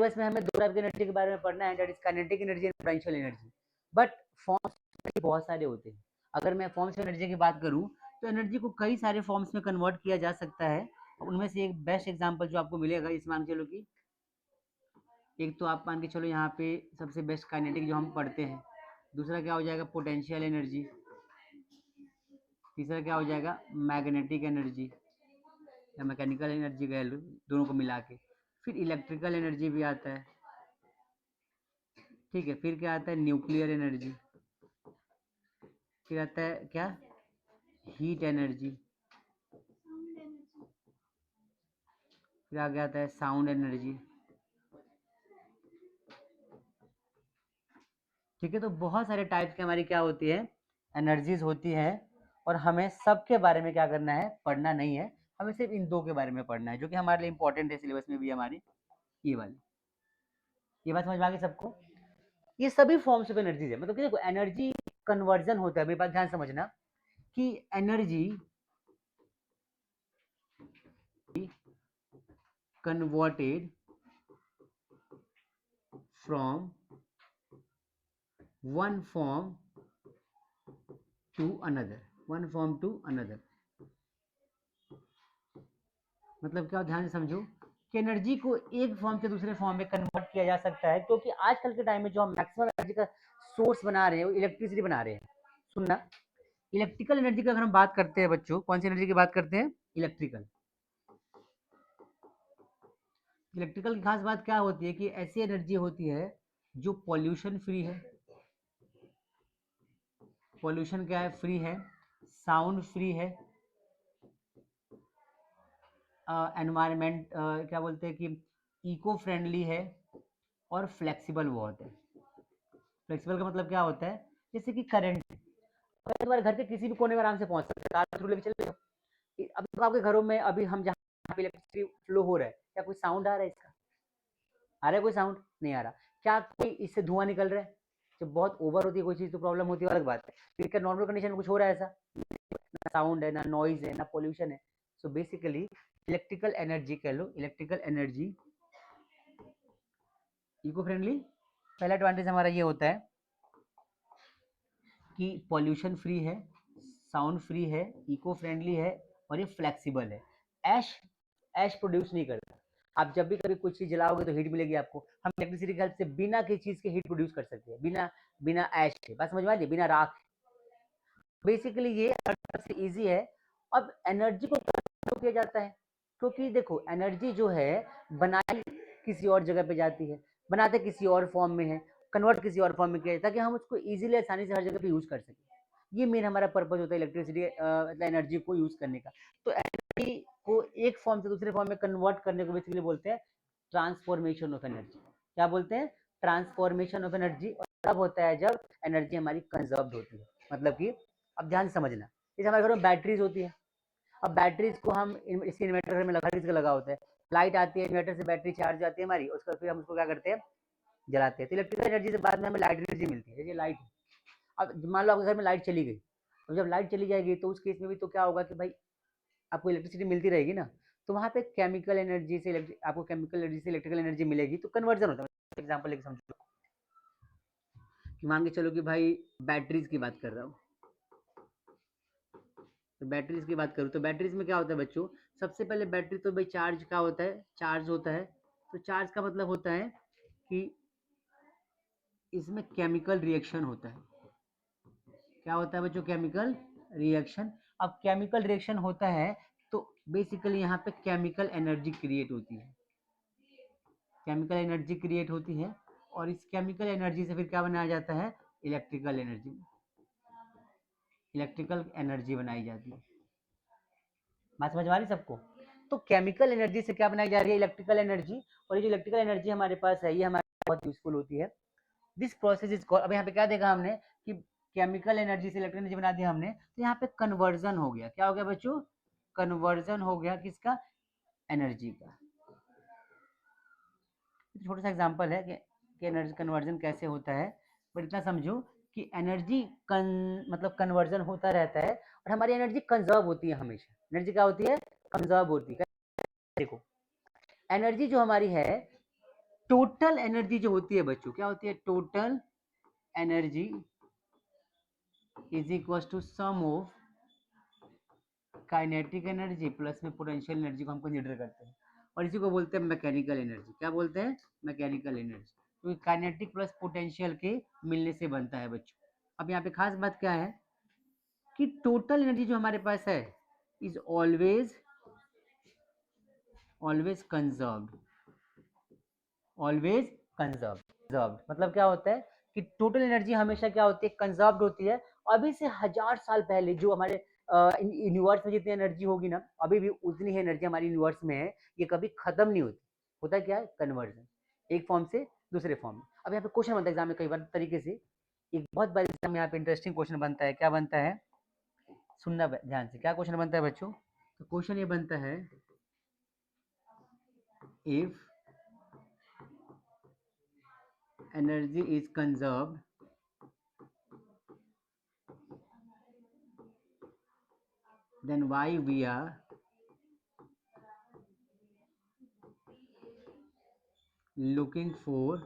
Syllabus में हमें 2 type की एनर्जी के बारे में पढ़ना है, that is kinetic energy and potential energy. But forms बहुत सारे होते हैं। अगर मैं फॉर्म्स ऑफ एनर्जी की बात करूं तो एनर्जी को कई सारे फॉर्म्स में कन्वर्ट किया जा सकता है। उनमें से एक बेस्ट एग्जांपल जो आपको मिलेगा, इस मान के चलो कि एक तो आप मान के चलो यहाँ पे सबसे बेस्ट काइनेटिक जो हम पढ़ते हैं, दूसरा क्या हो जाएगा पोटेंशियल एनर्जी, तीसरा क्या हो जाएगा मैग्नेटिक एनर्जी या मैकेनिकल एनर्जी कह लो, दोनों को मिला के। फिर इलेक्ट्रिकल एनर्जी भी आता है, ठीक है। फिर क्या आता है न्यूक्लियर एनर्जी, फिर आता है क्या हीट एनर्जी, फिर आगे आता है साउंड एनर्जी, ठीक है। तो बहुत सारे टाइप्स की हमारी क्या होती है एनर्जीज होती है, और हमें सबके बारे में क्या करना है पढ़ना नहीं है, हमें सिर्फ इन दो के बारे में पढ़ना है जो कि हमारे लिए इंपॉर्टेंट है सिलेबस में भी हमारी, ये वाली। ये बात समझ में आ गई सबको? ये सभी फॉर्म्स ऑफ एनर्जीज है, मतलब कि देखो एनर्जी कन्वर्जन होता है, मेरी बात ध्यान समझना कि energy converted from one form to another, one form to another. मतलब क्या, ध्यान से समझो कि एनर्जी को एक फॉर्म से दूसरे फॉर्म में कन्वर्ट किया जा सकता है, क्योंकि आजकल के टाइम में जो हम मैक्सिमम एनर्जी का सोर्स बना रहे हैं वो इलेक्ट्रिसिटी बना रहे हैं। सुनना, इलेक्ट्रिकल एनर्जी की अगर हम बात करते हैं बच्चों, कौन सी एनर्जी की बात करते हैं इलेक्ट्रिकल। इलेक्ट्रिकल की खास बात क्या होती है कि ऐसी एनर्जी होती है जो पॉल्यूशन फ्री है, पॉल्यूशन क्या है फ्री है, साउंड फ्री है, एनवायरमेंट क्या बोलते हैं कि इको फ्रेंडली है, और फ्लेक्सिबल बहुत है। फ्लेक्सिबल का मतलब क्या होता है, जैसे कि करंट तुम्हारे घर के किसी भी कोने में आराम से पहुंच सकते हैं, कार थ्रू लेके चले जाओ। अभी तो आपके घरों में अभी हम जहाँ पे इलेक्ट्रिसिटी फ्लो हो रहा है, क्या कोई साउंड आ रहा है इसका? आ रहा है कोई साउंड? नहीं आ रहा। क्या कोई इससे धुआं निकल रहा है? जब बहुत ओवर होती है कोई चीज़ तो प्रॉब्लम होती है, अलग बात है। फिर क्या नॉर्मल कंडीशन में कुछ हो रहा है ऐसा? ना साउंड है, ना नॉइज है, ना पोल्यूशन है। सो बेसिकली इलेक्ट्रिकल एनर्जी कह लो, इलेक्ट्रिकल एनर्जी इको फ्रेंडली। पहला एडवांटेज हमारा ये होता है कि पॉल्यूशन फ्री है, साउंड फ्री है, इको फ्रेंडली है, और ये फ्लेक्सिबल है। ऐश ऐश प्रोड्यूस नहीं करता। आप जब भी कभी कुछ चीज जलाओगे तो हीट मिलेगी आपको। हम इलेक्ट्रिसिटी की हेल्प से बिना किसी चीज के हीट प्रोड्यूस कर सकते हैं, बिना बिना ऐश के। बात समझ में आ रही है? बिना राख। बेसिकली ये सबसे इजी है। अब एनर्जी को क्यों किया जाता है? क्योंकि देखो एनर्जी जो है बनाई किसी और जगह पे जाती है, बनाते किसी और फॉर्म में है, कन्वर्ट किसी और फॉर्म में किया जाता है, ताकि हम उसको इजीली आसानी से हर जगह पे यूज कर सकें। ये मेन हमारा पर्पज होता है इलेक्ट्रिसिटी मतलब एनर्जी को यूज करने का। तो एनर्जी को एक फॉर्म से दूसरे फॉर्म में कन्वर्ट करने को बेसिकली बोलते हैं ट्रांसफॉर्मेशन ऑफ एनर्जी। क्या बोलते हैं? Transformation of energy. और तब होता है जब एनर्जी हमारी कंजर्व होती है। मतलब कि अब ध्यान से समझना, जैसे हमारे घर में बैटरीज होती है। अब बैटरीज को हम इसके इन्वर्टर घर में लगा होता है, लाइट आती है इन्वर्टर से, बैटरी चार्ज आती है हमारी, उसका फिर हम उसको क्या करते हैं जलाते हैं। तो इलेक्ट्रिकल एनर्जी से बाद में हमें लाइट एनर्जी मिलती है। जैसे लाइट, अब मान लो आपके घर में लाइट चली गई, तो जब लाइट चली जाएगी तो उस केस में भी तो क्या होगा कि भाई आपको इलेक्ट्रिसिटी मिलती रहेगी ना, तो वहाँ पे केमिकल एनर्जी से आपको केमिकल एनर्जी से इलेक्ट्रिकल एनर्जी मिलेगी, तो कन्वर्जन होता है। एग्जाम्पल लेके समझो कि मान के चलो कि भाई बैटरीज की बात कर रहा हूँ, तो बैटरीज की बात करूँ तो बैटरीज में क्या होता है बच्चों, सबसे पहले बैटरी तो भाई चार्ज का होता है, चार्ज होता है। तो चार्ज का मतलब होता है कि इसमें केमिकल रिएक्शन होता है। क्या होता है बच्चों? Chemical reaction. अब केमिकल रिएक्शन होता है तो बेसिकली यहाँ पे केमिकल एनर्जी क्रिएट होती है, केमिकल एनर्जी क्रिएट होती है, और इस केमिकल एनर्जी से फिर क्या बनाया जाता है इलेक्ट्रिकल एनर्जी, इलेक्ट्रिकल एनर्जी बनाई जाती है। बात समझ में आ रही सबको? तो केमिकल एनर्जी से क्या बनाई जा रही है इलेक्ट्रिकल एनर्जी, और ये जो इलेक्ट्रिकल एनर्जी हमारे पास है ये हमारे बहुत यूजफुल होती है। दिस प्रोसेस इज कॉल्ड, अब यहाँ पे क्या देखा हमने कि केमिकल एनर्जी से इलेक्ट्रिकल एनर्जी बना दिया हमने, तो यहाँ पे कन्वर्जन हो गया। क्या हो गया बच्चों? कन्वर्जन हो गया किसका? एनर्जी का। छोटा सा एग्जांपल है कि एनर्जी कन्वर्जन कैसे होता है, बट इतना समझो कि एनर्जी मतलब कन्वर्जन होता रहता है, और हमारी एनर्जी कंजर्व होती है हमेशा। एनर्जी क्या होती है? कंजर्व होती है। देखो एनर्जी जो हमारी है टोटल एनर्जी जो होती है बच्चों, क्या होती है? Total energy is equal to sum of kinetic energy plus में पोटेंशियल एनर्जी को हम कंसीडर करते हैं, और इसी को बोलते हैं मैकेनिकल एनर्जी। क्या बोलते हैं? Mechanical energy. तो काइनेटिक प्लस पोटेंशियल के मिलने से बनता है बच्चों। अब यहाँ पे खास बात क्या है कि टोटल एनर्जी जो हमारे पास है is always conserved, always conserved. मतलब क्या होता है कि टोटल एनर्जी हमेशा क्या होती है? कंजर्व्ड होती है। अभी से 1000 साल पहले जो हमारे यूनिवर्स में जितनी एनर्जी होगी ना, अभी भी उतनी ही एनर्जी हमारी यूनिवर्स में है, ये कभी खत्म नहीं होती। होता क्या है? कन्वर्जन, एक फॉर्म से दूसरे फॉर्म में। अब यहाँ पे क्वेश्चन बनता है एग्जाम में कई बार तरीके से, एक बहुत बार एग्जाम में यहाँ पे इंटरेस्टिंग क्वेश्चन बनता है। क्या बनता है? सुनना ध्यान से, क्या क्वेश्चन बनता है बच्चों? तो क्वेश्चन ये बनता है, if energy is conserved, then why we are looking for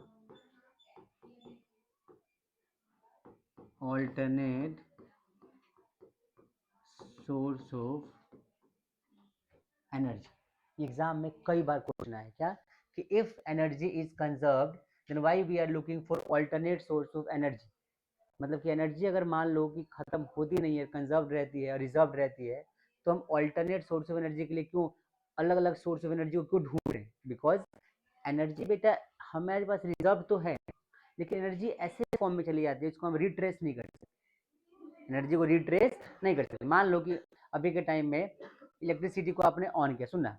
alternate source of energy। Exam में कई बार क्वेश्चन है क्या कि if energy is conserved then why we are looking for alternate source of energy. मतलब कि एनर्जी अगर मान लो कि खत्म होती नहीं है, कंजर्व्ड रहती है, रिजर्व रहती है, तो हम अल्टरनेट सोर्स ऑफ एनर्जी के लिए क्यों अलग अलग सोर्स ऑफ एनर्जी को क्यों ढूंढ रहे हैं? बिकॉज एनर्जी बेटा हमारे पास रिजर्व तो है, लेकिन एनर्जी ऐसे फॉर्म में चली जाती है जिसको हम रिट्रेस नहीं कर सकते। एनर्जी को रिट्रेस नहीं कर सकते। मान लो कि अभी के टाइम में इलेक्ट्रिसिटी को आपने ऑन किया, सुनना,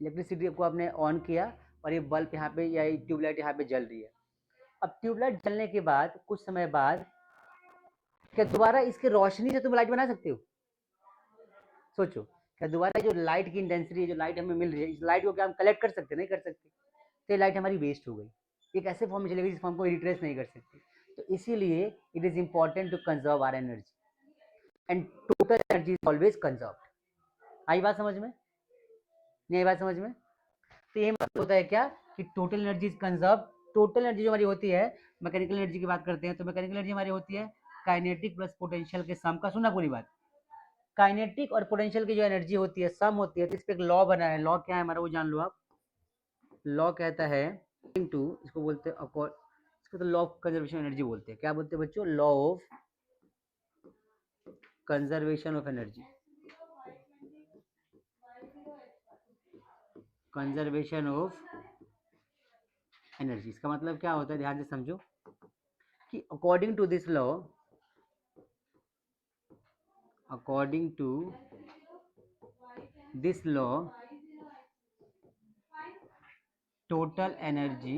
इलेक्ट्रिसिटी को आपने ऑन किया और ये बल्ब यहाँ पे या ट्यूबलाइट यहाँ पे जल रही है। अब ट्यूबलाइट जलने के बाद कुछ समय बाद क्या दोबारा इसके रोशनी से तुम लाइट बना सकते हो? सोचो, क्या दोबारा जो लाइट की इंटेंसिटी है, जो लाइट हमें मिल रही है, इस लाइट को क्या हम कलेक्ट कर सकते? नहीं कर सकते। तो ये लाइट हमारी वेस्ट हो गई, एक ऐसे फॉर्म में चली गई जिस फॉर्म को रिट्रेस नहीं कर सकते। तो इसीलिए it is important to conserve our energy and total energy is always conserve. आई बात समझ में? नहीं आई बात समझ में? तो ये मतलब होता है क्या कि total energy is conserve. Total energy जो हमारी होती है, मैकेनिकल एनर्जी की बात करते हैं, तो मैकेनिकल एनर्जी हमारी होती है काइनेटिक प्लस पोटेंशियल के सम का। सुना पूरी बात, काइनेटिक और पोटेंशियल की जो एनर्जी होती है सम होती है। तो इस पे एक लॉ बना है, लॉ क्या है हमारा वो जान लो आप। लॉ कहता है टू, इसको बोलते हैं इसको तो लॉ ऑफ कंजर्वेशन एनर्जी बोलते हैं। क्या बोलते हैं बच्चों? Law of conservation of energy, conservation of energy. इसका मतलब क्या होता है, ध्यान से समझो कि according to this law, according to this law total energy,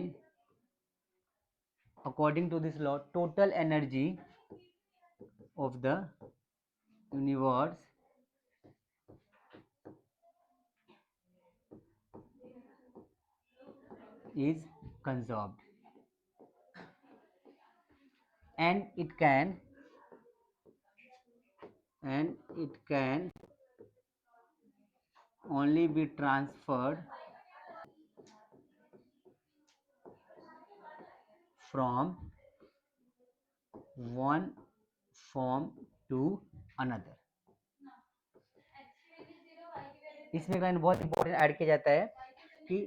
according to this law total energy of the universe is conserved and it can only be transferred from one form to another। इसमें का बहुत important add किया जाता है कि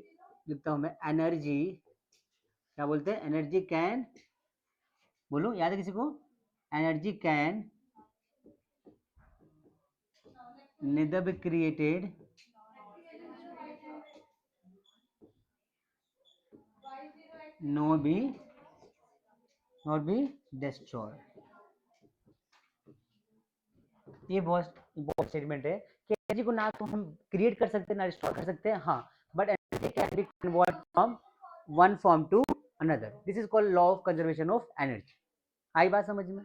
लिखता हूं मैं, एनर्जी क्या बोलते हैं? एनर्जी कैन, बोलो याद है किसी को? Energy can neither be created nor be destroyed। ये बहुत इंपॉर्टेंट स्टेटमेंट है कि एनर्जी को ना तो हम क्रिएट कर सकते हैं ना डिस्ट्रॉय कर सकते हैं, हाँ, but energy can be convert from one form to another. This is called law of conservation of energy. आई बात समझ में?